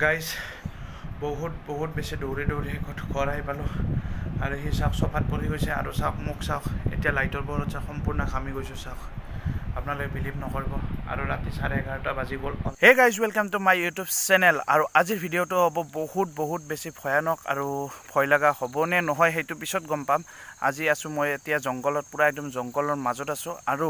Guys বহুত বেছি দৌৰি ঘৰ আহি পালোঁ আৰু সি চাওক চফাত পৰি গৈছে আৰু চাওক মোক চাওক এতিয়া লাইটৰ পোহৰত চাওক সম্পূৰ্ণ ঘামি গৈছোঁ চাওক আপোনালোকে বিলিভ নকৰিব আৰু ৰাতি 11:30 বাজি গ'ল। Hey guys welcome to my YouTube channel. আৰু আজিৰ ভিডিঅ'টো হ'ব বহুত বেছি ভয়ানক আৰু ভয় লগা হ'বনে নহয় সেইটো পিছত গম পাম। আজি আছোঁ মই এতিয়া জংঘলত, পূৰা একদম জংঘলৰ মাজত আছোঁ আৰু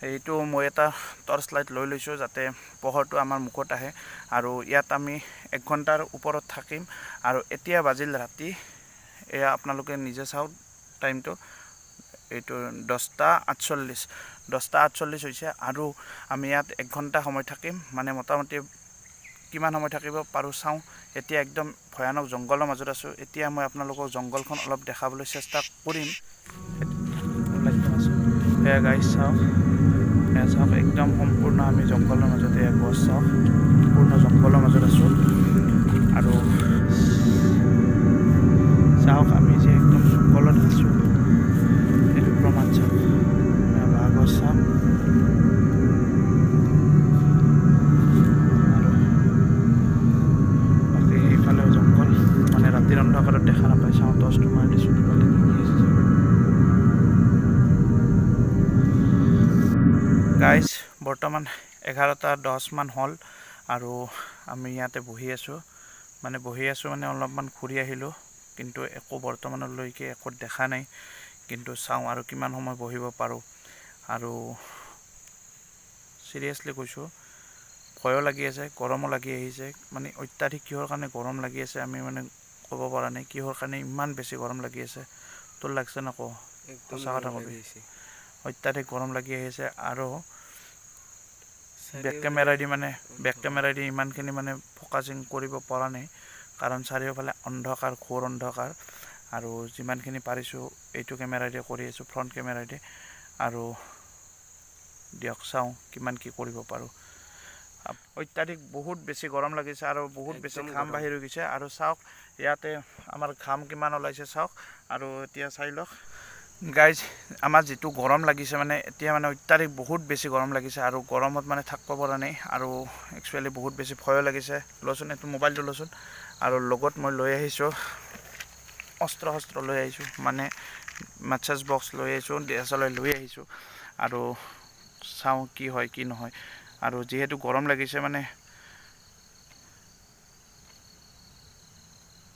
এইটো মই এটা টৰ্চ লাইট লৈ লৈছোঁ যাতে পোহৰটো আমাৰ মুখত আহে আৰু ইয়াত আমি 1 ঘণ্টাৰ ওপৰত থাকিম। আৰু এতিয়া বাজিল ৰাতি, এয়া আপোনালোকে নিজে চাওক টাইমটো, এইটো 10:48 হৈছে আৰু আমি ইয়াত 1 ঘণ্টা সময় থাকিম, মানে মোটামুটি কিমান সময় থাকিব পাৰোঁ চাওঁ। এতিয়া একদম ভয়ানক জংঘলৰ মাজত আছোঁ। এতিয়া মই আপোনালোকক জংঘলখন অলপ দেখাবলৈ চেষ্টা কৰিম। এয়া গাইজ চাওক, এয়া চাওক একদম সম্পূৰ্ণ আমি জংঘলৰ মাজতে, গছ চাওক সম্পূৰ্ণ জংঘলৰ মাজত আছোঁ আৰু চাওক আমি যে একদম জংঘলত আছোঁ সেইটো প্ৰমাণ চাওক। বাঁহগছ চাওক আৰু বাকী সেইফালেও জংঘল, মানে ৰাতিৰ অন্ধকাৰত দেখা নাপায়। চাওঁ টৰ্চটো মাৰি দিছোঁ, গাইজ বৰ্তমান 11:10 হ'ল আৰু আমি ইয়াতে বহি আছোঁ মানে অলপমান ঘূৰি আহিলোঁ, কিন্তু একো বৰ্তমানলৈকে একো দেখা নাই। কিন্তু চাওঁ আৰু কিমান সময় বহিব পাৰোঁ। আৰু চিৰিয়াছলি কৈছোঁ, ভয়ো লাগি আছে, গৰমো লাগি আহিছে। মানে অত্যাধিক কিহৰ কাৰণে গৰম লাগি আছে আমি মানে ক'ব পৰা নাই, কিহৰ কাৰণে ইমান বেছি গৰম লাগি আছে। তোৰ লাগছে নকওঁ, সঁচা কথা ক'বি, অত্যাধিক গৰম লাগি আহিছে। আৰু বেক কেমেৰাইদি ইমানখিনি মানে ফ'কাচিং কৰিব পৰা নাই, কাৰণ চাৰিওফালে অন্ধকাৰ, ঘোৰ অন্ধকাৰ। আৰু যিমানখিনি পাৰিছোঁ এইটো কেমেৰাইদি কৰি আছোঁ, ফ্ৰণ্ট কেমেৰাইদি। আৰু দিয়ক চাওঁ কিমান কি কৰিব পাৰোঁ। অত্যাধিক বহুত বেছি গৰম লাগিছে আৰু বহুত বেছি ঘাম বাহিৰ হৈ গৈছে। আৰু চাওক ইয়াতে আমাৰ ঘাম কিমান ওলাইছে চাওক। আৰু এতিয়া চাই লওক গাইজ, আমাৰ যিটো গৰম লাগিছে মানে এতিয়া মানে অত্যাধিক বহুত বেছি গৰম লাগিছে আৰু গৰমত মানে থাকিব পৰা নাই। আৰু একচুৱেলি বহুত বেছি ভয়ো লাগিছে। লচোন এইটো মোবাইলটো লচোন। আৰু লগত মই লৈ আহিছোঁ অস্ত্ৰ লৈ আহিছোঁ, মানে মেছেজ বক্স লৈ আহিছোঁ, DSLR লৈ আহিছোঁ। আৰু চাওঁ কি হয় কি নহয়। আৰু যিহেতু গৰম লাগিছে, মানে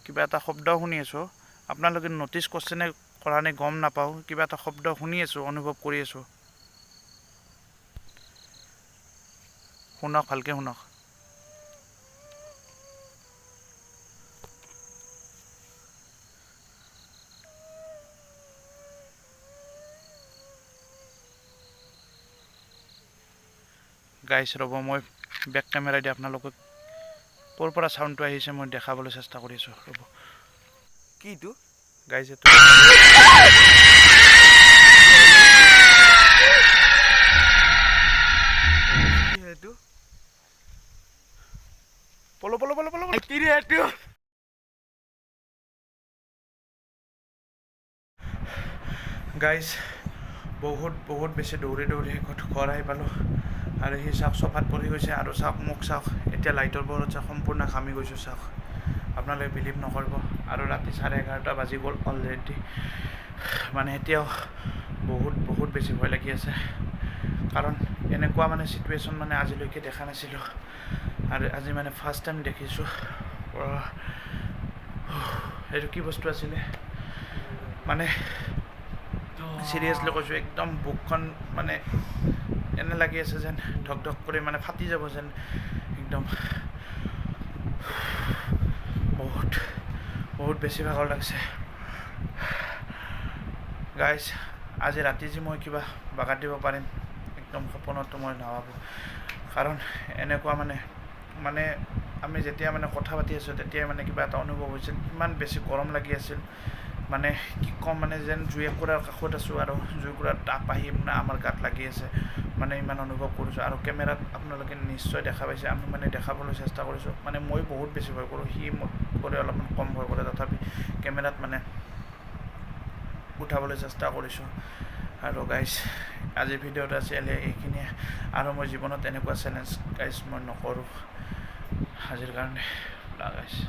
কিবা এটা শব্দ শুনি আছোঁ, আপোনালোকে ন'টিছ কৰিছেনে কৰা নাই গম নাপাওঁ। কিবা এটা শব্দ শুনি আছোঁ, অনুভৱ কৰি আছোঁ। শুনক, ভালকৈ শুনক। গাইজ ৰ'ব, মই বেক কেমেৰাইদি আপোনালোকক ক'ৰ পৰা চাউণ্ডটো আহিছে মই দেখাবলৈ চেষ্টা কৰি আছোঁ। ৰ'ব, কিটো গাইজ এইটো পলো গাইজ বহুত বেছি দৌৰি ঘৰ আহি পালোঁ আৰু সি চাওক চফাত পৰি গৈছে আৰু চাওক মোক চাওক এতিয়া লাইটৰ পোহৰত চাওক সম্পূৰ্ণ ঘামি গৈছোঁ চাওক। আপোনালোকে বিলিভ নকৰিব। আৰু ৰাতি 11:30 বাজি গ'ল অলৰেডি। মানে এতিয়াও বহুত বেছি ভয় লাগি আছে, কাৰণ এনেকুৱা মানে চিটুৱেশ্যন মানে আজিলৈকে দেখা নাছিলোঁ। আৰু আজি মানে ফাৰ্ষ্ট টাইম দেখিছোঁ। এইটো কি বস্তু আছিলে, মানে চিৰিয়াছলি কৈছোঁ, একদম বুকখন মানে এনে লাগি আছে যেন ধক কৰি মানে ফাটি যাব যেন একদম। বহুত বেছি ভাগৰ লাগিছে গাইজ। আজি ৰাতি যে মই কিবা বাগাত দিব পাৰিম একদম সপোনতো মই নাভাবোঁ। কাৰণ এনেকুৱা মানে আমি যেতিয়া মানে কথা পাতি আছোঁ তেতিয়াই মানে কিবা এটা অনুভৱ হৈছিল, ইমান বেছি গৰম লাগি আছিল। মানে কি ক'ম, মানে যেন জুইকুৰাৰ কাষত আছোঁ আৰু জুইকুৰাৰ তাপ আহি মানে আমাৰ গাত লাগি আছে, মানে ইমান অনুভৱ কৰিছোঁ। আৰু কেমেৰাত আপোনালোকে নিশ্চয় দেখা পাইছে, আমি মানে দেখাবলৈ চেষ্টা কৰিছোঁ। মানে মই বহুত বেছি ভয় কৰোঁ, সি মোক কৰি অলপমান কম ভয় কৰে, তথাপি কেমেৰাত মানে উঠাবলৈ চেষ্টা কৰিছোঁ। আৰু গাইজ আজিৰ ভিডিঅ'টো আছিল এইখিনিয়ে। আৰু মই জীৱনত এনেকুৱা চেলেঞ্জ গাইজ মই নকৰোঁ আজিৰ কাৰণে। লাগাইছে